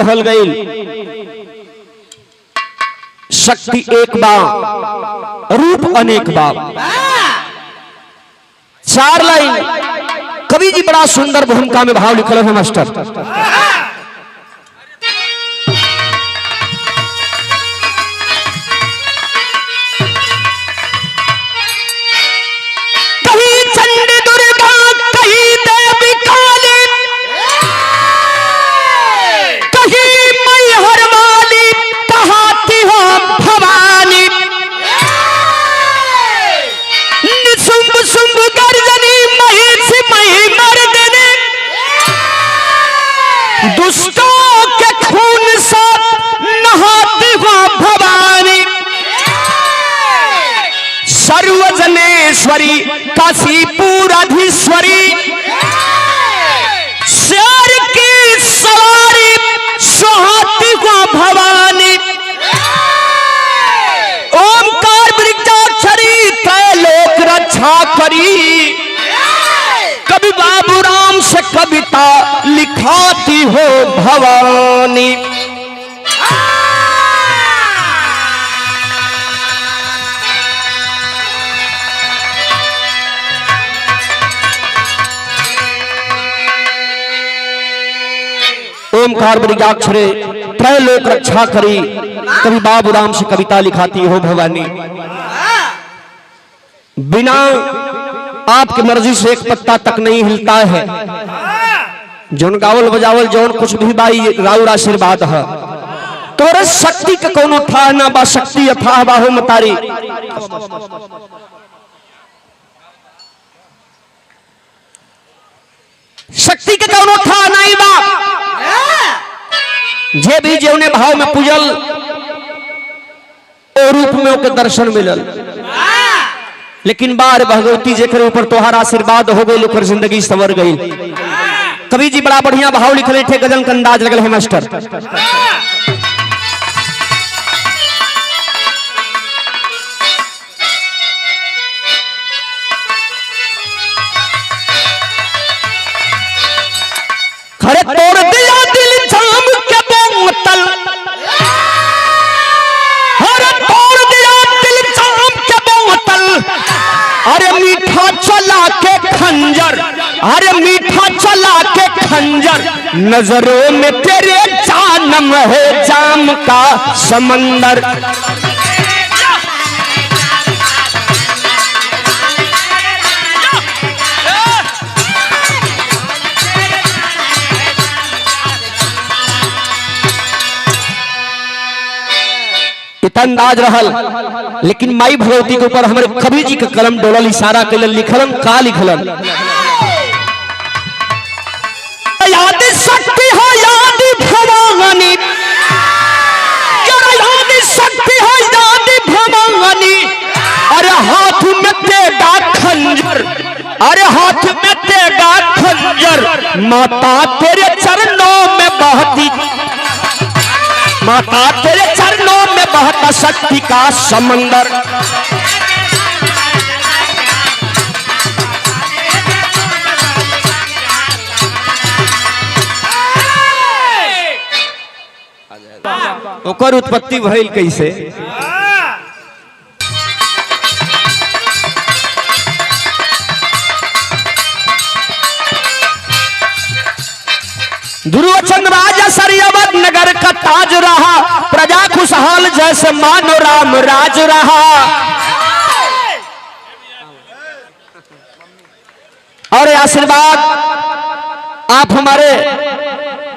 कहल गई शक्ति एक बा रूप अनेक बा। 4 लाइन कवि जी बड़ा सुंदर भूमिका में भाव लिखल है मास्टर। दुष्टों के खून से नहाती हो भवानी, सर्वजनेश्वरी काशीपुराधीश्वरी, शेर की सवारी सुहाती हो भवानी, ओमकार वृक्षाक्षरी त्रैलोक रक्षा करी, कवि बाबूराम से कविता लिखाती हो भवानी। ओमकार वृक्षाक्षरे त्रैलोक रक्षा करी, कवि बाबूराम से कविता लिखाती हो भवानी। बिना आपकी मर्जी से एक पत्ता तक नहीं हिलता है, जौन गावल बजावल जौन कुछ भी बाई राउर आशीर्वाद है। तोरे शक्ति के कोनो था ना बा, शक्ति अथाह बाहो मतारी। शक्ति के कोनो था नहीं बा, जे भी जौने भाव में पूजल ओ रूप में ओके दर्शन मिलल। लेकिन बार भगवती जेकर ऊपर तोहार आशीर्वाद हो गई, ओकर जिंदगी संवर गई। कवि जी बड़ा बढ़िया भाव लिखले थे, गजल का अंदाज लगल है मास्टर। खरे तोड़ दिया दिल जाम के बोतल, अरे तोड़ दिया दिल जाम के बोतल, अरे मीठा चला के खंजर, अरे मीठा चला के खंजर, नजरों में तेरे जानम है जाम का समंदर। इतना अंदाज रहल, लेकिन माई भगवती के ऊपर हमारे कवि जी के कलम डोलल, इशारा के लिखलन का लिखलन। याद शक्ति है याद भवानी, याद शक्ति है याद भवानी, अरे हाथ में तेगा खंजर, अरे हाथ में तेगा खंजर, माता तेरे चरणों में बहती, माता तेरे चरणों में बहता शक्ति का समंदर। ओकर उत्पत्ति भइल कैसे? ध्रुवचंद राजा सरियावत नगर का ताज रहा, प्रजा खुशहाल जैसे मानो राम राज रहा। और आशीर्वाद आप हमारे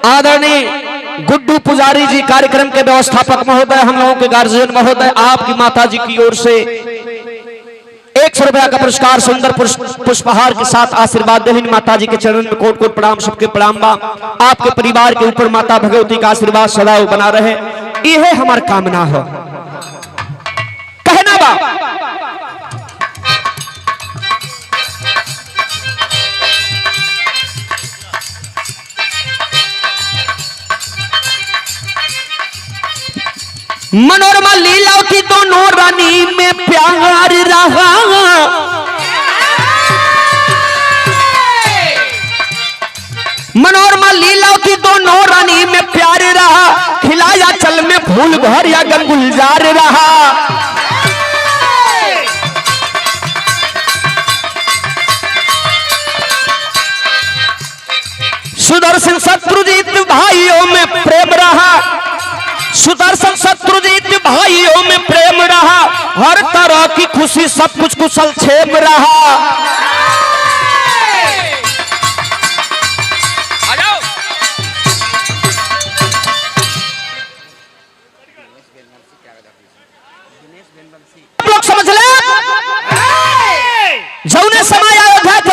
आदरणीय गुड्डू पुजारी जी, कार्यक्रम के व्यवस्थापक महोदय, हम लोगों के गार्जियन महोदय, आपकी माता जी की ओर से 100 रुपया का पुरस्कार सुंदर पुष्पहार के साथ आशीर्वाद देहिन। माता जी के चरण में कोट कोट प्रणाम, सबके प्रणाम बा। आपके परिवार के ऊपर माता भगवती का आशीर्वाद सदा बना रहे, यह हमार कामना है, कहना बा। मनोरमा लीला की दोनों रानी में प्यार रहा, मनोरमा लीलावती दोनों रानी में प्यार रहा, खिलाया चल में फूल भर या गुलजार रहा। सुदर्शन शत्रुजीत भाइयों में प्रेम रहा, सुदर्शन शत्रुजीत भाइयों में प्रेम रहा, हर तरह की खुशी सब कुछ कुशल क्षेम रहा। लोग समझ ले, जौने समय अयोध्या के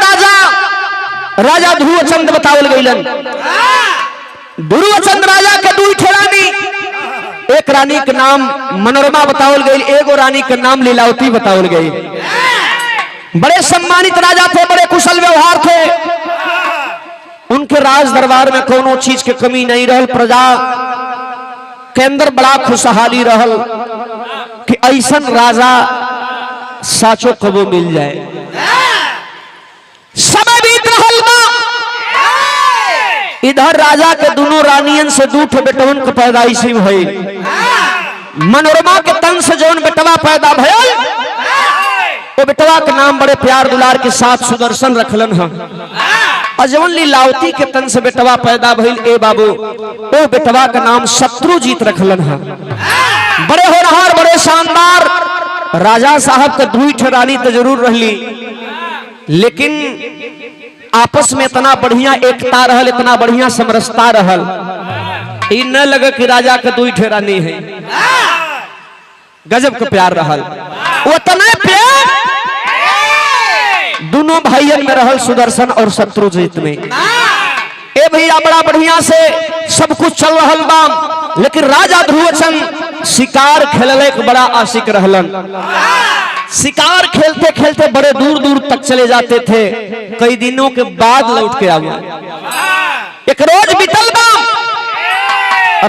राजा ध्रुवचंद बतावल गईलन। ध्रुवचंद राजा के दू रानी, एक रानी के नाम मनोरमा बतावल गई, एगो रानी के नाम लीलावती बतावल गई। बड़े सम्मानित राजा थे, बड़े कुशल व्यवहार थे, उनके राज दरबार में कोनो चीज के कमी नहीं रहल। प्रजा के अंदर बड़ा खुशहाली रहल कि ऐसन राजा साचो कबो मिल जाए। समय बीत रहल बा, इधर राजा के दोनों रानियन से दू ठे बेटवन के पैदाइश भइल। मनोरमा के तन से जौन बेटवा पैदा भइल, वो बेटवा के नाम बड़े प्यार दुलार के साथ सुदर्शन रखलन है। और जौन लीलावती के तन से बेटवा पैदा भइल, ए बाबू, वो बेटवा का नाम शत्रुजीत रखलन है। बड़े होनहार, बड़े शानदार राजा साहब के दुई ठे रानी तो जरूर रहली, लेकिन आपस में इतना बढ़िया एकता रहल, इतना बढ़िया समरसता रहल, ई न लगे कि राजा के दुई ठे रानी है। गजब का प्यार रहल, उतना प्यार दोनों भाइयन में रहल, सुदर्शन और शत्रुजीत में। ए भैया बड़ा बढ़िया से सब कुछ चल रहल बा, लेकिन राजा ध्रुवचंद शिकार खेलने के बड़ा आशिक रहलन। शिकार खेलते खेलते बड़े दूर दूर तक चले जाते थे, कई दिनों के बाद लौट के आवे। एक रोज बीतल बा,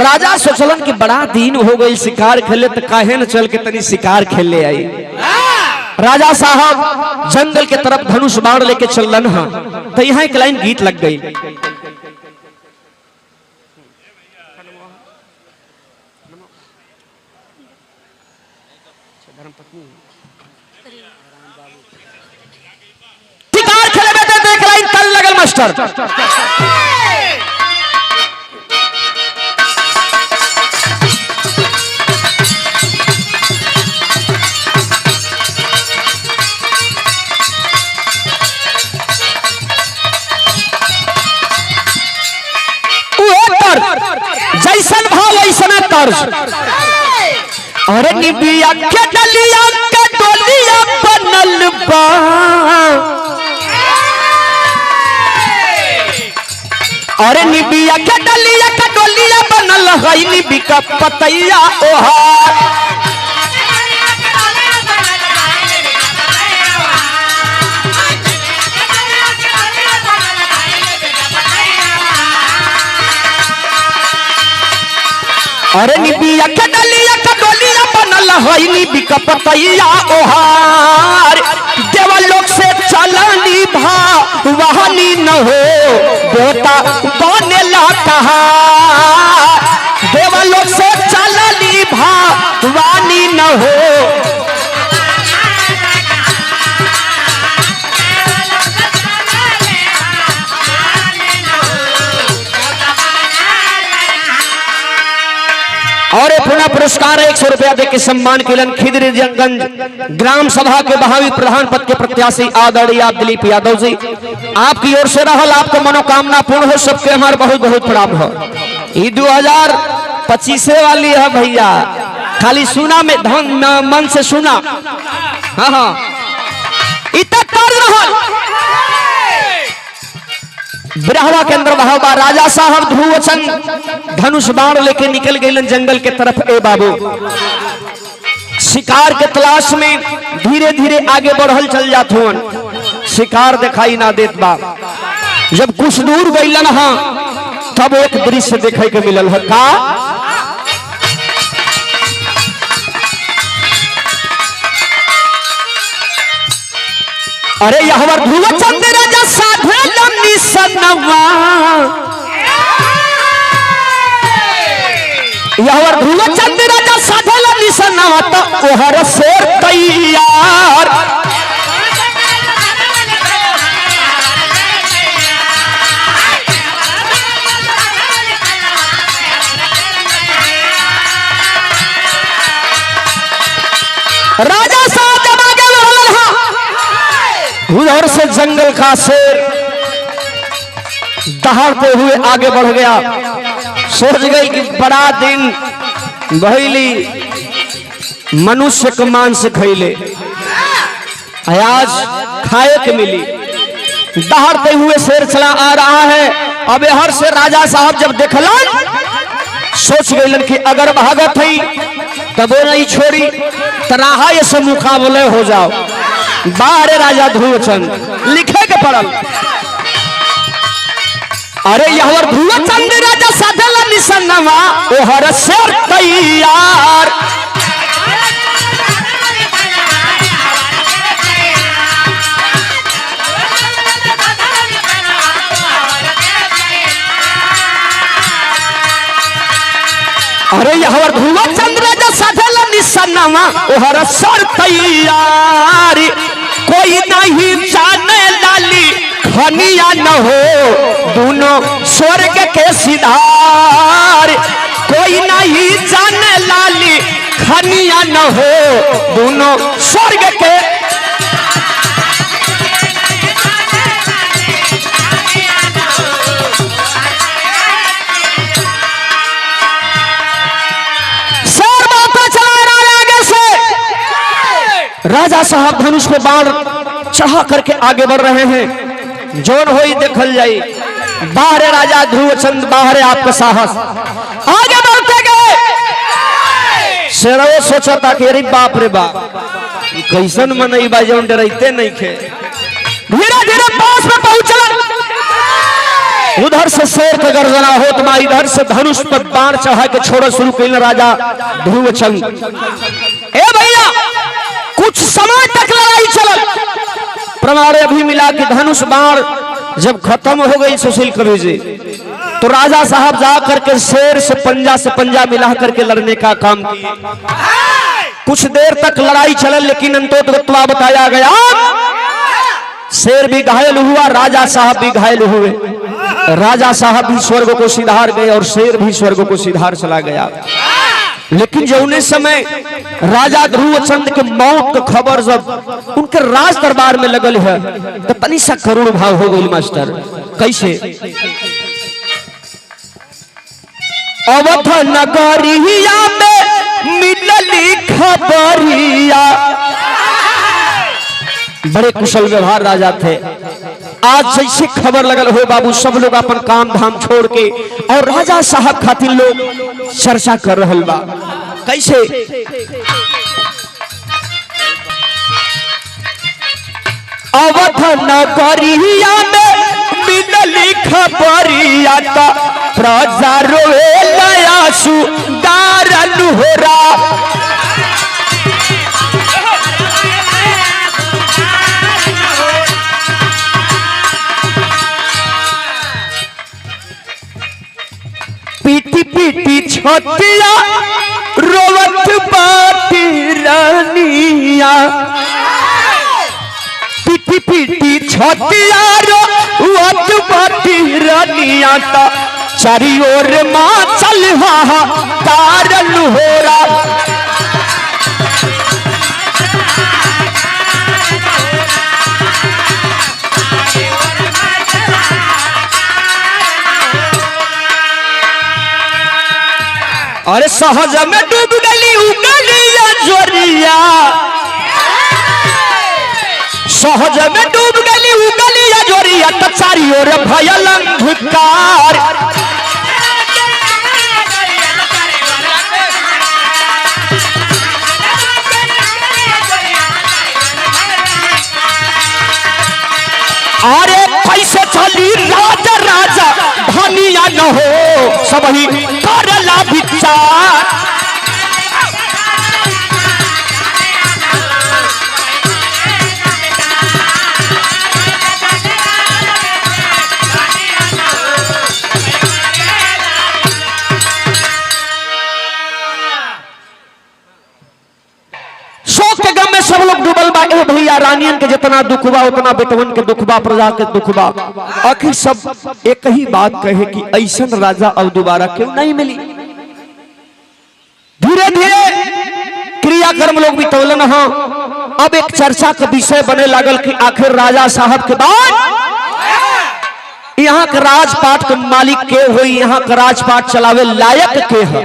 राजा सोचलन कि बड़ा दिन हो गई शिकार खेले, तो काहे न चल के तनी शिकार खेल ले आई। राजा साहब जंगल के तरफ धनुष बाण लेके चलन हा, तो यहाँ एक लाइन गीत लग गई। शिकार खेले बैठे तो एक लाइन तल लगल मास्टर। जैसन भाव वैसना तर्ज। अरे निबिया के डलिया के डोलिया बनल बा, अरे निबिया के डलिया के डोलिया बनल है, निबी का पतैया ओहार। अरे निबिया के डलिया के डोलिया बनल है, निबी का पतैया ओहार। देवलोक से चलनी भा वहानी न हो, बेटा बनेला कहा। देवलोक से चलनी भा वानी न हो, और पुनः पुरस्कार 100 रुपया देके सम्मान किलन खिदरीगंज ग्राम सभा के बहावी प्रधान पद के प्रत्याशी आदरणीय दिलीप यादव जी, आपकी ओर से रहल, आपको मनोकामना पूर्ण हो, सबके हमारे बहुत बहुत प्रणाम हो। ये 2025 वाली है भैया, खाली सुना में धन मन से सुना। हाँ हाँ, इतना कर रहल बिरहवा के अंदर बहावा। राजा साहब ध्रुवचंद धनुष बाण लेके निकल गए जंगल के तरफ। ए बाबू, शिकार के तलाश में धीरे धीरे आगे बढ़ल चल जात हुन, शिकार दिखाई ना देत बा। जब कुछ दूर गईलन हा, तब एक दृश्य देखे के मिलल है। का अरे यहवर ध्रुवचंद राजा साधे लम्बी सनवा, यहवर ध्रुव चंद राजा साधल निशाना तो ओहर शेर तैयार। राजा साहब जब आगे बढ़ा उधर से जंगल का शेर दहाड़ते हुए आगे बढ़ गया। सोच गई कि बड़ा दिन बहली मनुष्य के मांस खैले, आज खाए के मिली। दहाड़ते हुए शेर चला आ रहा है। अब हर से राजा साहब जब देखला सोच गए कि अगर भागत है तब वो नहीं छोड़ी तराहा ये सब मुकाबले हो जाओ। बाहर राजा ध्रुवचंद लिखे के पड़ल। अरे यहवर ध्रुवचंद राजा साधल निशानवा ओहर शेर तैयार। अरे यहवर ध्रुवचंद राजा साधल निशानवा ओहर शेर तैयार। कोई नहीं जाने लाली खनिया न हो दोनों स्वर्ग के सिधार। कोई नहीं जाने लाली खनिया न हो दोनों स्वर्ग के। शेर माता चला रहा है आगे से। राजा साहब धनुष पे बाण चढ़ा करके आगे बढ़ रहे हैं। जोन हो ही देखल जाई। बाहर राजा ध्रुवचंद, बाहर आपका साहस। आगे बढ़ते गए। शेरवा सोचा था कि अरे बाप रे बाप कैसन मनई बा जौन डरते नहीं खे। धीरे धीरे पास में पहुंचल। उधर से शेर का गर्जना होत बा, इधर से धनुष पर बाण चढ़ा के छोड़ शुरू कैल राजा ध्रुवचंद। ए भैया कुछ समय तक लड़ाई चलल। प्रमाण अभी मिला कि धनुष बाण जब खत्म हो गई सुशील कवि जी तो राजा साहब जा करके शेर से पंजा मिला करके लड़ने का काम किए। कुछ देर तक लड़ाई चलल लेकिन अंततः बताया गया शेर भी घायल हुआ, राजा साहब भी घायल हुए। राजा साहब भी स्वर्ग को सिधार गए और शेर भी स्वर्ग को सिधार चला गया। लेकिन जौने समय राजा ध्रुवचंद के मौत का खबर जब उनके राज दरबार में लगल है तो तनी सा करुण भाव हो गई मास्टर। कैसे? अवध नगरिया में मिलली खबरिया। बड़े कुशल व्यवहार राजा थे। आज जैसे खबर लगल हो बाबू सब लोग अपन काम धाम छोड़ के और राजा साहब खातिर लोग चर्चा कर रहल बा। कैसे? अवध नगरिया में मिलली खबरिया ता प्रजा रोए लयासु दारन होरा। पीटी पीटी छोटिया रोवत बाटी रानिया। पीटी पीटी छोटिया रोवत बाटी रानिया ता चारी ओर माँ चल हा तारन होरा। अरे सहज में डूब गली उगलिया जोरिया। सहज में डूब गली उगलिया जोरिया तो चारी ओर भयल अंधकार। अरे कैसे चली राजा राजा धनिया न हो सब ही करला विचार। भैया रानियन के जितना दुख बा उतना बेटवन के दुख बा, प्रजा के दुख बा। आखिर सब एक ही बात कहे कि ऐसा राजा अब दोबारा क्यों नहीं मिली। धीरे धीरे क्रियाक्रम लोग भी तोलन। हाँ, अब एक चर्चा का विषय बने लागल कि आखिर राजा साहब के बाद यहाँ के राजपाट के मालिक के हुई, यहाँ का राजपाट चलावे लायक के है।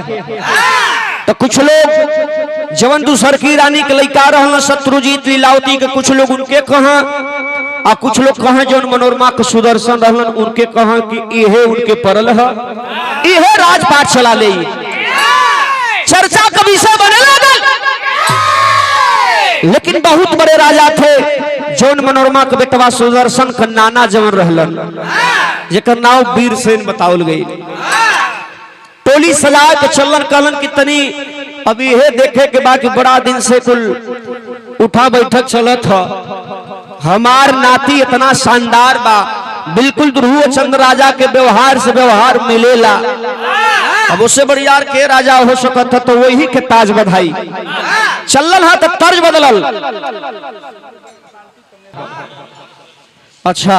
तो कुछ लोग जवन दूसर की रानी के लइका रहल शत्रुजीत लीलावती के, कुछ लोग उनके कहा और कुछ लोग कहा जवन मनोरमा के सुदर्शन रहलन उनके कहा कि इहे उनके परल है, इहे राजपाट चला ले। चर्चा का विषय बने लागल। लेकिन बहुत बड़े राजा थे जौन मनोरमा के बेटवा सुदर्शन का नाना जवन रहलन, जेकर नाम वीरसेन बतावल गई। टोली सजा के चलन कहलन कि तनी अब यह देखे के बाद बड़ा दिन से कुल उठा बैठक चलत हो, हमार नाती इतना शानदार बा, बिल्कुल ध्रुव चंद्र राजा के व्यवहार से व्यवहार मिलेला। अब उससे बढ़िया के राजा हो सकता तो वही के ताज बधाई चलन है तो तर्ज बदलल। अच्छा,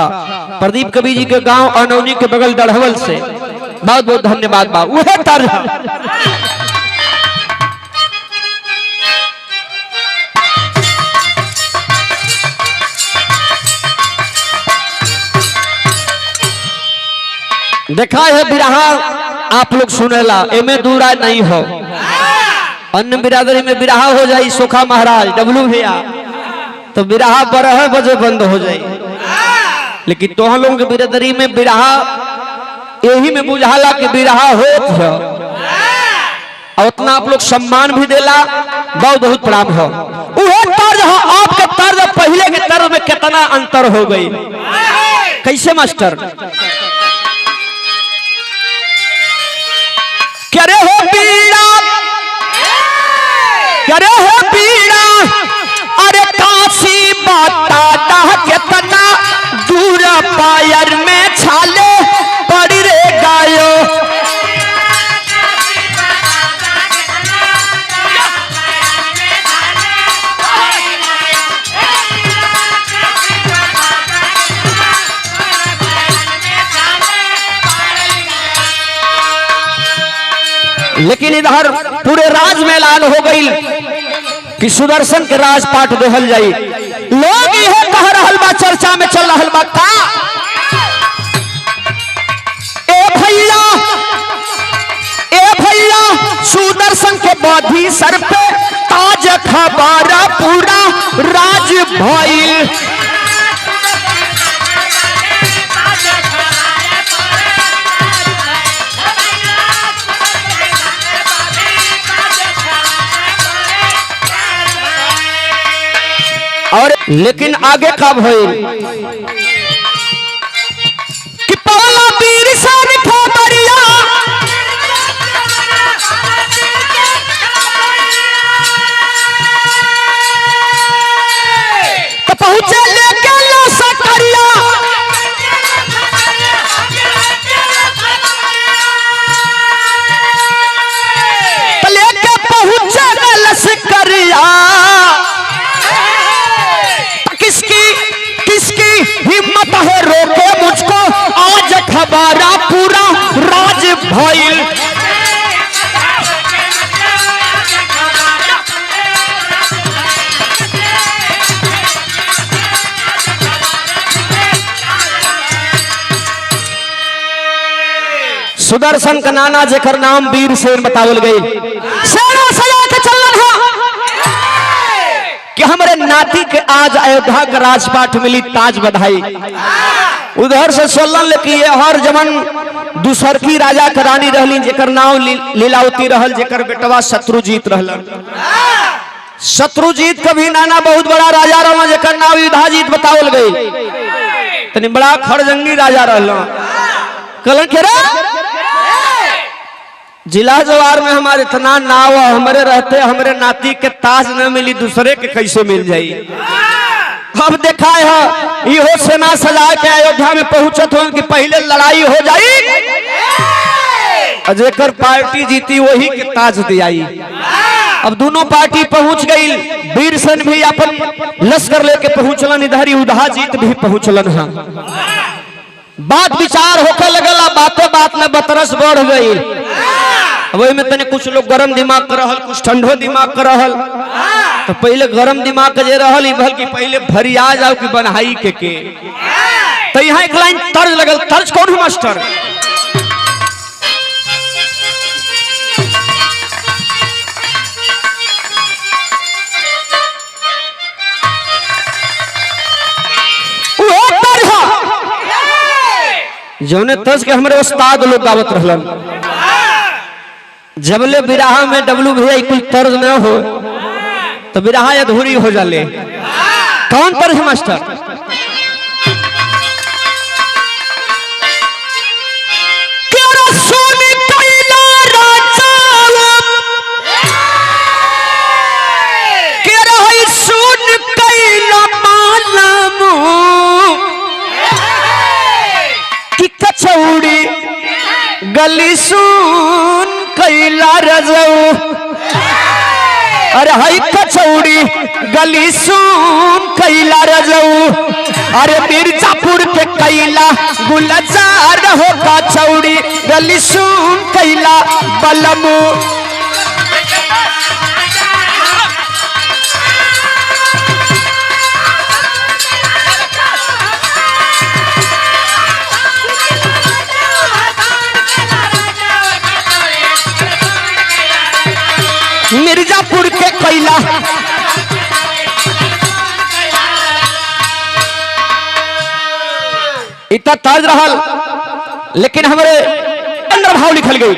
प्रदीप कवि जी के गांव अनौनी के बगल डढ़वल से बहुत बहुत धन्यवाद बा। वह तर्ज देखा है बिरहा आप लोग सुनेला, एमे दूरा नहीं हो। अन्य बिरादरी में बिरहा हो जाए सोखा महाराज डब्लू भैया तो बिरहा 12 बजे बंद हो जाए। लेकिन तोह लोगों के बिरादरी में बिरहा यही में बुझाला कि बिरहा होत है और उतना आप लोग सम्मान भी देला, बहुत बहुत प्रणाम हो। वह तर्ज हो, आपके तर्ज पहले के तर्ज में कितना अंतर हो गई। कैसे मास्टर? करे हो पीड़ा, करे हो पीड़ा, अरे काशी बाता कितना दूर पायर में छाले पड़ी रे गायो। लेकिन इधर पूरे राज में ऐलान हो गई कि सुदर्शन के राजपाट देहल जाई। लोग यह कह रहल बा, चर्चा में चल रहल बा का ए भैया सुदर्शन के बाधी सर पे ताज खबर पूरा राज भइल। और लेकिन आगे कब हुई कि पहला वीर सन ठोकरिया तो पहुंचे लेके लो सकरिया। तो लेके पहुंचे लश्करिया। किसकी हिम्मत है रोके मुझको, आज खबरा पूरा राज भइल। सुदर्शन का नाना जेकर नाम वीरसेन बतावल गई। सेना सजा के चलन है कि हमारे नाती के आज अयोध्या का राजपाट मिली, ताज बधाई। उधर से सोलन लेकिन ये हर जमन दूसर की राजा का रानी रहली जेकर नाम लीलावती रहल, जेकर बेटवा शत्रुजीत रहल। शत्रुजीत का भी नाना बहुत बड़ा राजा रहल जेकर नाम युधाजीत बतावल गई। तनी बड़ा खड़जंगी राजा रहल। कहलन के जिला जवार में हमारे इतना नाव हमारे रहते हमारे नाती के ताज न मिली, दूसरे के कैसे मिल जाई। अब देखा है इहो सेना सजा के अयोध्या में पहुंचत हो कि पहले लड़ाई हो जाई, जेकर पार्टी जीती वही के ताज दियाई। अब दोनों पार्टी पहुंच गई, वीरसेन भी अपन लश्कर लेके पहुंचलन, इधर युधाजीत भी पहुंचलन। हाँ बात विचार होकर लगला, बातों बात में बतरस बढ़ गई। वही में तने कुछ लोग गरम दिमाग कर रहल, कुछ ठंडो दिमाग कर रहल। तो पहले गरम दिमाग के जे रहल ई भल की पहले भरिया जाओ कि बनहाई के तो यहाँ एक लाइन तर्ज लगल। तर्ज कौन है मास्टर? जौने तर्ज के हमारे उस्ताद लोग गावत रहलन। जबले बिराहा में डब्लू भैया कोई तर्ज न हो तो बिराहा अधूरी हो जाले। कौन तर्ज है मास्टर? कचौड़ी गली सुन कैला रजऊ, अरे हाई कचौड़ी गली सुन कैला रजऊ, अरे मिर्जापुर के कैला गुलजार हो कचौड़ी गली सुन कैला बलमू। मिर्जापुर के कैला इतना ताज रहल, लेकिन हमारे अंदर भाव लिखल गई।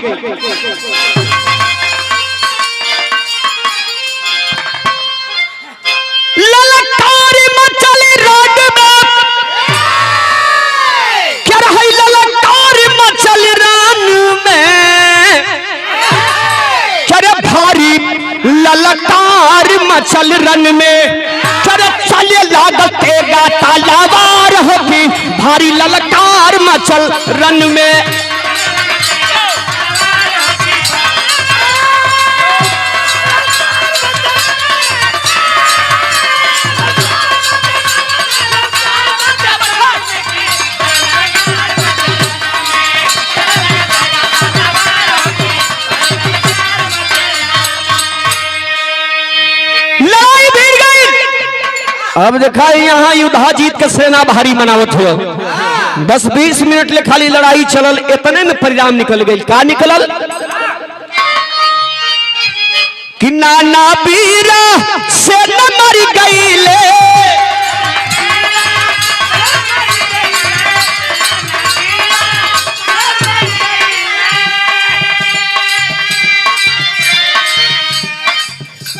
ललकार मचल रोड में, क्या रही ललकार मचल रान में, भारी ललकार मचल रन में, चले लागल तेगा तालावार होगी, भारी ललकार मचल रन में। अब देखा यहाँ युधाजीत के सेना भारी मनावत हो। 10-20 मिनट ले खाली लड़ाई चलल, इतने में परिणाम निकल गई। का निकलल कि नाना बीरा से न मर गईले,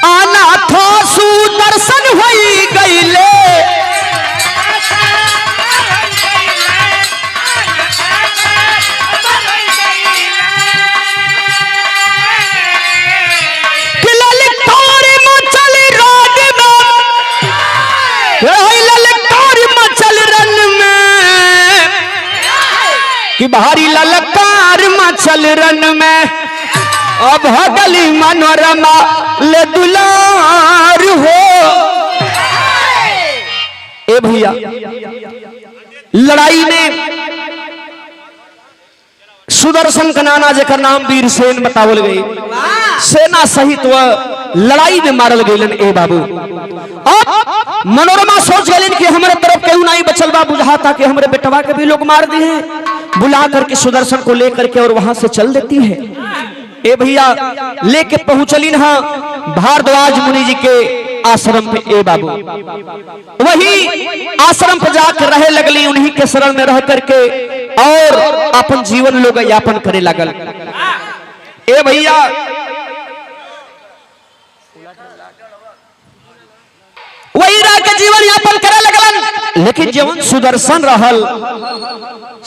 आना थो सुदर्शन होई गईले, ललकार मचल रोड में, ललकार मचल रन में, कि भारी ललकार मचल रन में। अब गली मनोरमा ले दुलार हो। ए भैया लड़ाई में सुदर्शन का नाना जेकर नाम वीरसेन बतावल गई, सेना सहित वह लड़ाई में मारल गईलन। ए बाबू अब मनोरमा सोच गईलन कि हमारे तरफ केहू नहीं बचल बा, बुझाता कि हमारे बेटवा के भी लोग मार दिए हैं। बुला करके सुदर्शन को लेकर के और वहां से चल देती है। ए भैया लेके पहुंचली ना भारद्वाज मुनि जी के आश्रम पे। ए बाबू वही आश्रम पे जाकर रहे लगली, उन्हीं के शरण में रह करके और अपन जीवन लोग यापन करे लगल। ए भैया वही रह के जीवन यापन करे लगलन। लेकिन जीवन सुदर्शन रहल,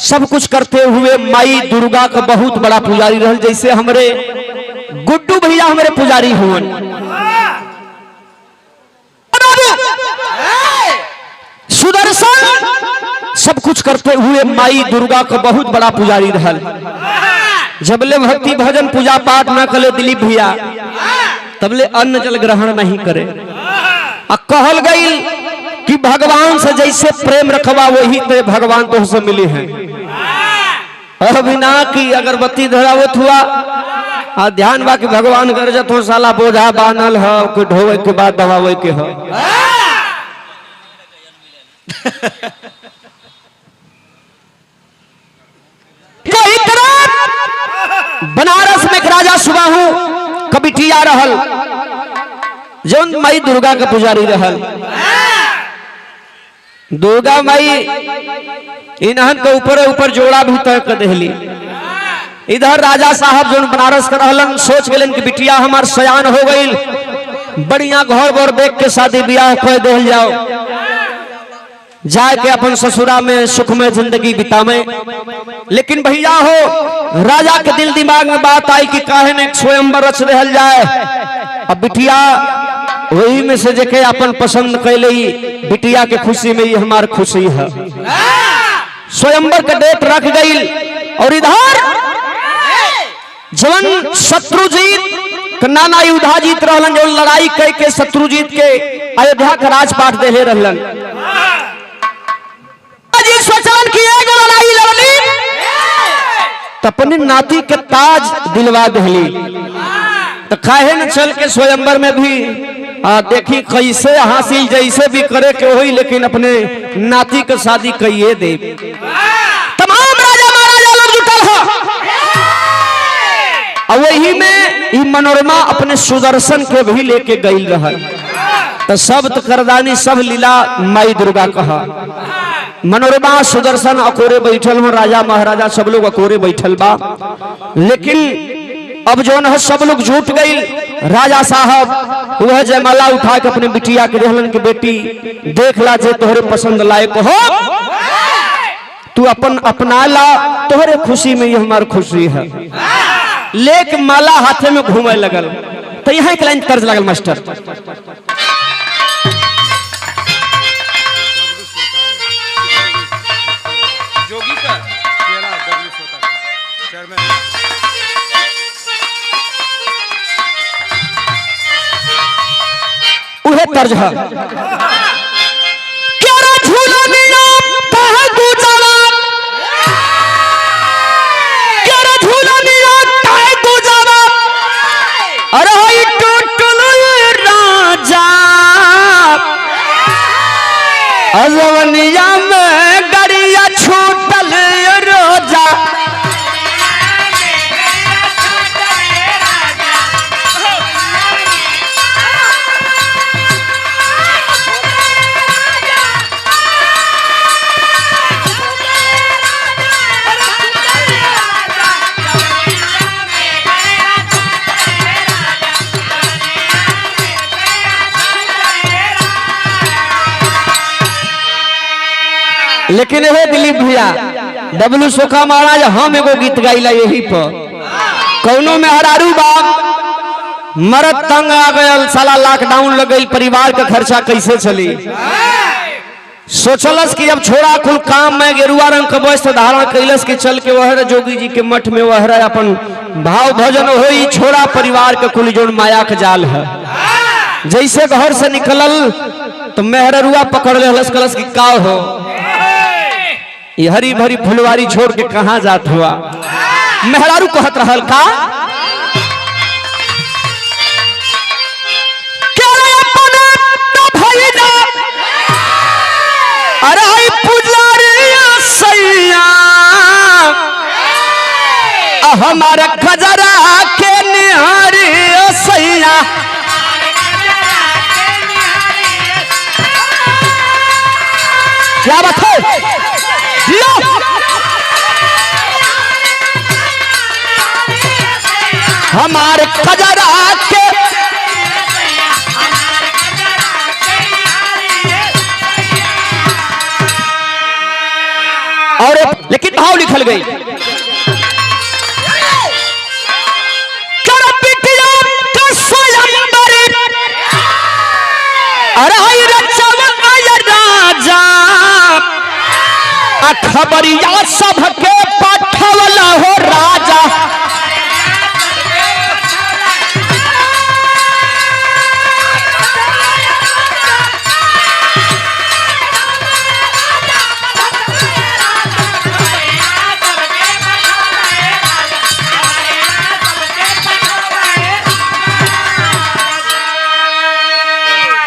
सब कुछ करते हुए माई दुर्गा का बहुत बड़ा पुजारी रहल। जैसे हमारे गुड्डू भैया हमारे पुजारी हुए, सुदर्शन सब कुछ करते हुए माई दुर्गा का बहुत बड़ा पुजारी रहल। जबले भक्ति भजन पूजा पाठ न करे दिलीप भैया, तबले अन्न जल ग्रहण नहीं करे। कहल गई कि भगवान से जैसे प्रेम रखवा वही ते भगवान तो से मिली है। बिना की अगरबत्ती धरावत हुआ आ ध्यान बा कि भगवान गरजत हो साला बोझा बानल है कोई ढोवे के बाद दबावे के है। बनारस में एक राजा सुबाहु कबिटिया रहल जौन माई दुर्गा का पुजारी रहल। दुर्गा माई इन्हन के ऊपर जोड़ा भी तय कर देली। इधर राजा साहब जो बनारस का रहलन सोच गए कि बिटिया हमार सयान हो गई, बढ़िया घर बर देख के शादी ब्याह कर दे जाओ, जाके अपन ससुरा में सुख में जिंदगी बितावे। लेकिन भैया हो राजा के दिल दिमाग में बात आई कि काहे ने स्वयंवर रच रहल जाए। अब बिटिया वही में से जेके अपन पसंद कैले बिटिया के खुशी में ही हमार खुशी है। स्वयंवर का डेट रख गई और इधर जवन शत्रुजीत नाना युद्धाजीत रहलन जो लड़ाई कह के शत्रुजीत के अयोध्या का राजपाट देले रहलन। सोचलन कि एगो लड़ाई लड़ली तो अपनी नाती के ताज दिलवा देली, तो काहे न चल के स्वयंवर में भी देखी कैसे हासिल जैसे भी करे के होई, लेकिन अपने नाती के शादी कहिए दे। तमाम राजा महाराजा लोग जुटल है और वही में ई मनोरमा अपने सुदर्शन के भी लेके गई रहा। तो सब तो करदानी सब लीला माई दुर्गा कहा। मनोरमा सुदर्शन अकोरे बैठल हो, राजा महाराजा सब लोग अकोरे बैठल बा। लेकिन अब जो न सब लोग जुट गई। राजा साहब वह जयमाला उठा के अपने बिटिया के रहलन की बेटी देख ला जे तोहरे पसंद लायक हो, तू अपन अपना ला, तोहरे खुशी में ही हमार खुशी है। लेक माला हाथे में घूमे लगल। तो यहाँ एक लाइन तर्ज लगल मास्टर, उहे तर्ज है अजवनिया में गरिया छूटल रोजा। लेकिन हे दिलीप भैया डब्लू सोखा महाराज हम एगो गीत गाइला यही पर, कौनो में हरारू बाप मरद तंग आ गयल, साला लॉकडाउन लग गई, परिवार का खर्चा कैसे चली। सोचलस कि अब छोड़ा कुल काम में गेरुआ रंग का वस्त्र धारण कैलस कि चल के वह जोगी जी के मठ में वह अपन भाव भजन होई, छोड़ा परिवार के कुल जोन माया के जाल है। जैसे घर से निकलल तो मेहरुआ पकड़ ले हलस कलस की का हो, ये हरी भरी फुलवारी छोड़ के कहां जात हुआ। मेहरारू कहत रहल का अरे पुजारिया सैया हमारा खजरा के निहारी सैया। क्या बात है हमारे खजरा के और लेकिन भाव लिखल गई खबरिया सबके पाठवला हो राजा।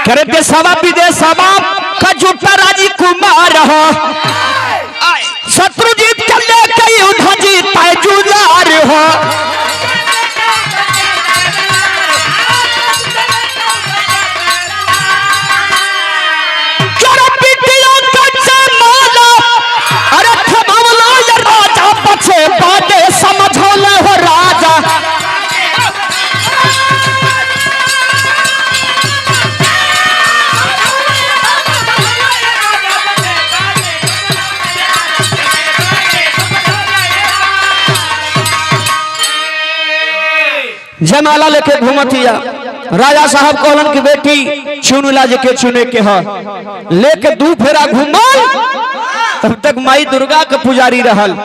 करे देशवा विदेशवा का जुटा राजी कुमार हो शत्रुजीत के लेके युद्ध जीता जुझार हो समझौले हो राजा जयमाला लेके घूमतिया राजा साहब कहलन की बेटी चुनुला जे के चुने के ह लेके दू फेरा घूमल तब तक माई दुर्गा के पुजारी रहल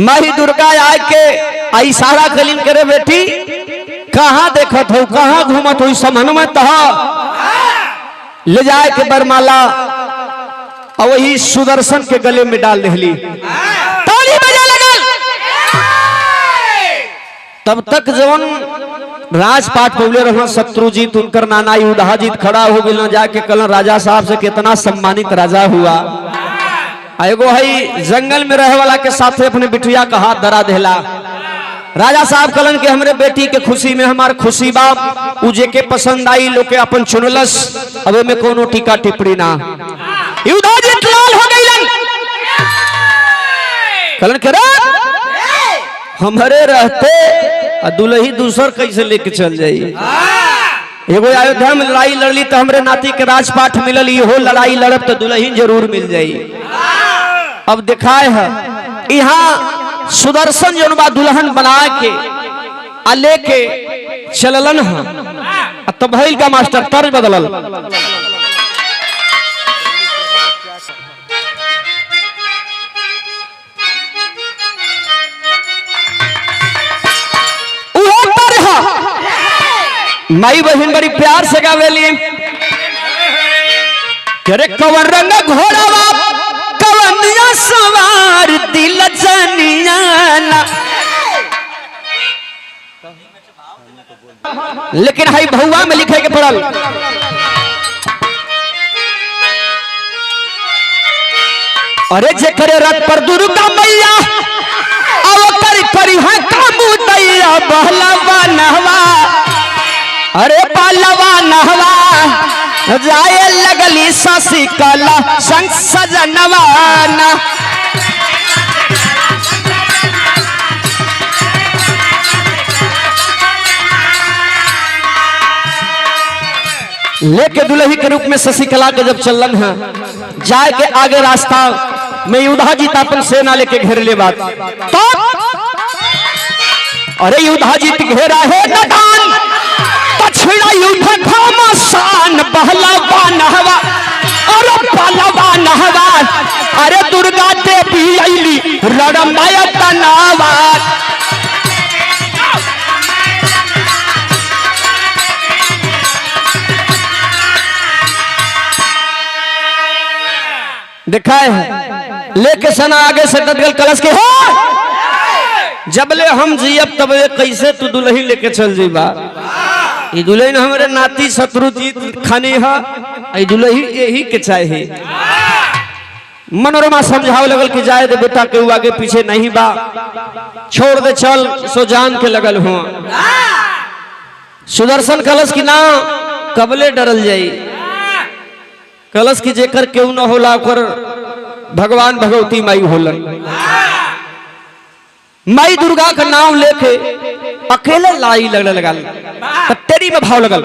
माही दुर्गा आए के इशारा कलीन करे बेटी कहाँ देखत हो कहाँ घूमत हो समन में तह ले जाए के बरमाला और वही सुदर्शन के गले में डाल देली ताली बजे लगल तब तक जवन राजपाट पौले रहा शत्रुजीत उनकर नाना युधाजीत खड़ा हो गए जाके कल राजा साहब से कितना सम्मानित राजा हुआ एगो है जंगल में रहे वाला के साथ अपने बिटिया का हाथ धरा देला राजा साहब कलन के हमरे बेटी के खुशी में हमार खुशी बाप उजे के पसंद आई लोग के अपन चुनलस अब में कोनो टीका टिप्पणी ना युधाजीत लाल हो गईलन कलन के हमारे रहते दुल्ही दूसर कैसे लेके चल जाई एगो अयोध्या में लड़ाई लड़ली तो हमरे नाती के राजपाट मिलल हो लड़ाई लड़ब तो दुल्ही जरूर मिल जाई अब दिखाए है यहाँ सुदर्शन जो बा दुल्हन बना के आ लेके चललन है तब भइल का मास्टर तर्ज बदलल माई बहन बड़ी प्यार से गावेली करे कवन रंग घोड़ावा कवनिया सवार दिल जनिया लेकिन हाई भौवा में लिखे के पड़ल अरे जे करे रथ पर दुर्गा मैया अवकर करी है कामू दैया बहलवा नहवा अरे पालवा नहवा जाए लगली ससी कला संग सजनवाना लेके दुल्ही के रूप में शशिकला के जब चलन है जाए के आगे रास्ता में युधाजीत अपन सेना लेके घेर ले बात तो अरे युधाजीत घेरा है नदान पछड़ा युद्ध घमासान बहलवा नहवा और पलवा नहवा अरे दुर्गा देवी आईली रणमय तनावा दिखाए है लेके सना आगे से डटगल कलश के हो जबले हम जियब तबले कैसे तू दुल्ही लेके चल जीबा ई दुल्हन हमारे नाती शत्रुजीत खानी है दुल्ही यही के चाहे मनोरमा समझाव लगल कि जाए दे बेटा के आगे पीछे नहीं बा छोड़ दे चल सो जान के लगल हो सुदर्शन कलश की ना कबले डरल जाई कलश की जेकर केहू न होला ओकर भगवान भगवती माई होलन माई दुर्गा का नाम लेके अकेले लड़ाई लड़ने लगल तेरी में भाव लगल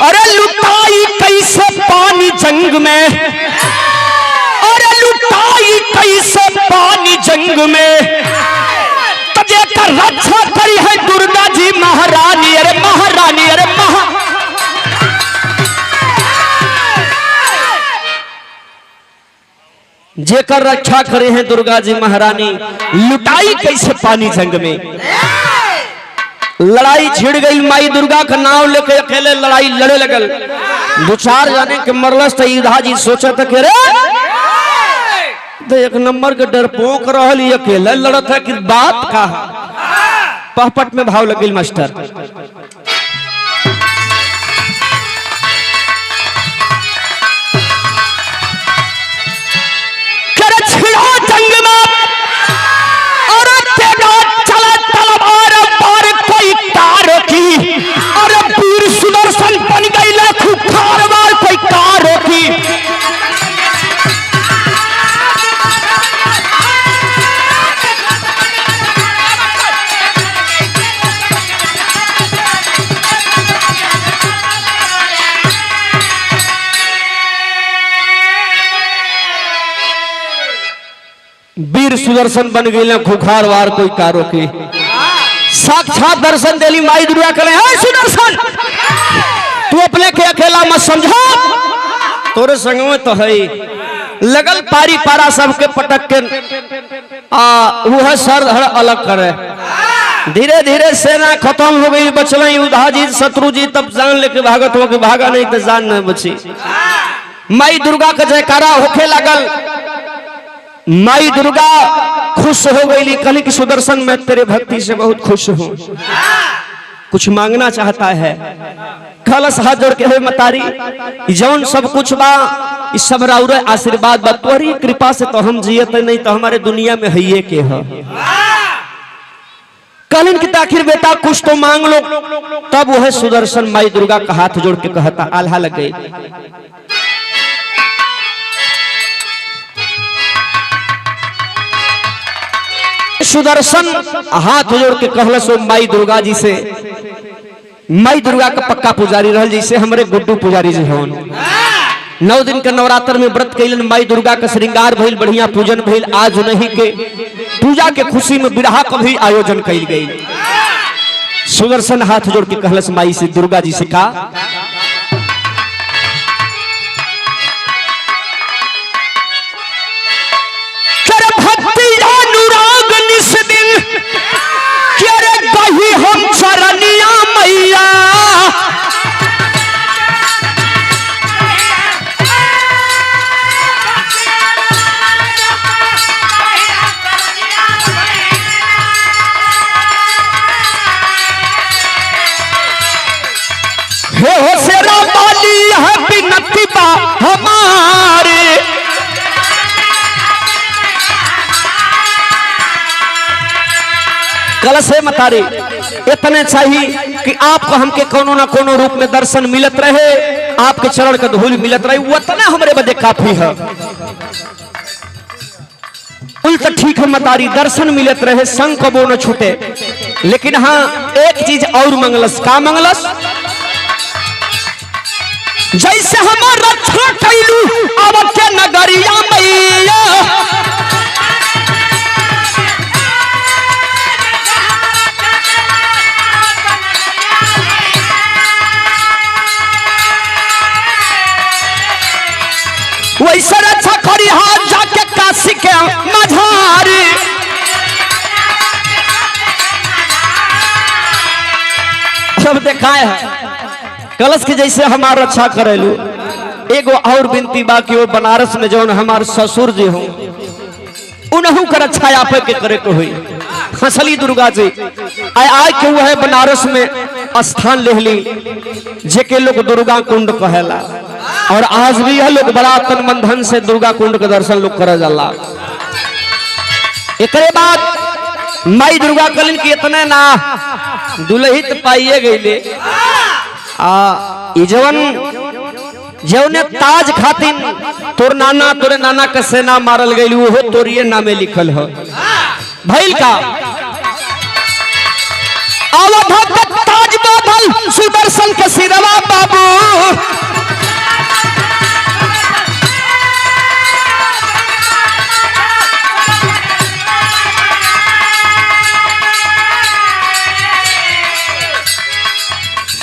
अरे लुटाई कैसे पानी जंग में अरे लुटाई कैसे पानी जंग में तजे का रक्षा करी है दुर्गा जी महारानी अरे महारानी अरे जेकर रक्षा करे हैं दुर्गा जी महारानी लुटाई कैसे पानी जंग में लड़ाई छिड़ गई माई दुर्गा का नाम लेके अकेले लड़ाई लड़े लगल दो चार जाने के मरलस तो युधाजीत सोचा था कि रे तो एक नंबर के डरपोक रहल अकेले लड़त है कि बात का पहपट में भाव लगिल मास्टर। सुदर्शन बन गई लाखों खारवार कोई कार होगी। वीर सुदर्शन बन गई खुखार वार कोई कारो की। साक्षात दर्शन देली माई दुर्गा करे, हे सुदर्शन तू अपने के अकेला मत समझो, तोरे संग में तो है। लगल पारी पारा सबके पटक के वो है सर धड़ अलग करे। धीरे धीरे सेना खत्म हो गई, बचल युद्धा जी शत्रु जी, तब जान लेके भागत हो कि भागा नहीं तो जान नहीं बची। माई दुर्गा का जयकारा होके लगल। माई दुर्गा खुश हो गई, कहली कि सुदर्शन मैं तेरे भक्ति से बहुत खुश हूँ, कुछ मांगना चाहता है। कलश हाथ जोड़ के, हे मतारी जौन सब कुछ बा इस सब राउर आशीर्वाद बा, तोरी कृपा से तो हम जियत नहीं तो हमारे दुनिया में है के है। कहलिन कि आखिर बेटा कुछ तो मांग लो। तब वह सुदर्शन माई दुर्गा का हाथ जोड़ के कहता, आल्हा लग गई। सुदर्शन हाथ जोड़ के कहलस माई दुर्गा जी से, माई दुर्गा का पक्का पुजारी रहल जैसे हमारे गुड्डू पुजारी जी हवन। 9 दिन के नवरात्र में व्रत कैलन, माई दुर्गा का श्रृंगार भइल, बढ़िया पूजन भइल। आज नहीं के पूजा के खुशी में बिरहा का भी आयोजन कैल गई। सुदर्शन हाथ जोड़ के कहलस माई से, दुर्गा जी से का हम चरनिया मैया हो सेरा वाली है बिनती बा हमारे। कलश है मतारी इतने चाहिए कि आपको हमके कोनो ना कोनो रूप में दर्शन मिलत रहे, आपके चरण का धूल मिलत रहे, उतना हमरे बदे काफी है। उल्टा ठीक है मतारी, दर्शन मिलत रहे, संग कबो न छूटे। लेकिन हाँ एक चीज और मंगलस, का मंगलस? जैसे हमार रक्षा कैलू अब के नगरिया मैया, वैसे रक्षा करी हाथ जाके काशी के मझारी। सब देखा है कलश के जैसे हमारा रक्षा करेलू। एगो और विनती बाकी वो बनारस में जो हमारे ससुर जी हो उन्हों का रक्षा आप के करे को हुई। हंसली दुर्गा जी आय के वो है बनारस में स्थान ले ली, जेके लोग दुर्गा कुंड कहेला, और आज भी यह लोग बड़ा तन मन धन से दुर्गा कुंड के दर्शन लोग करे जाला। एक बाद माई दुर्गा कलिन की इतने ना दुलहित पाइए गईले। जौने ताज खातिन तोर नाना तोरे नाना के सेना मारल गई, वो तोरिए नामे लिखल हो भइल का। ताज बादल सुदर्शन के सिरवा बाबू,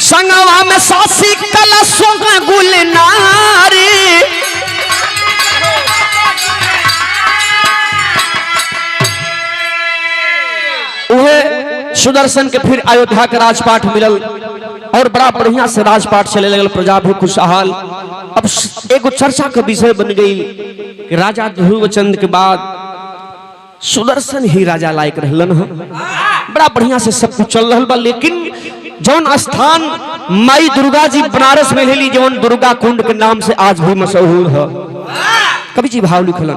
संगवा में सासी कलशों का गुलनारी। सुदर्शन के फिर अयोध्या के राजपाट मिलल और बड़ा बढ़िया से राजपाट चले लगल, प्रजा भी खुशहाल। अब एगो चर्चा का विषय बन गई कि राजा ध्रुवचंद के बाद सुदर्शन ही राजा लायक रहलन। बड़ा बढ़िया से सब कुछ चल रहा बा। लेकिन जौन स्थान माई दुर्गा जी बनारस में लेली, जौन दुर्गा कुंड के नाम से आज भी मशहूर है। कवि जी भाव लिखलन,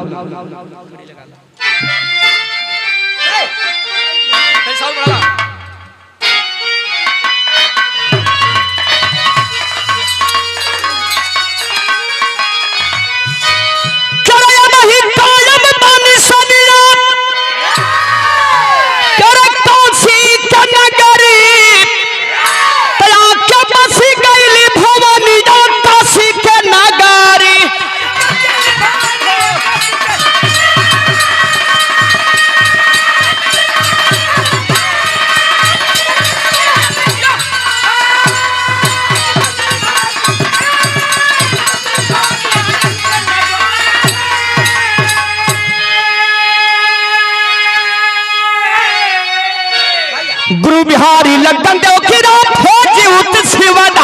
गुरु बिहारी लड्डन देव की रात हो जीवत शिवदा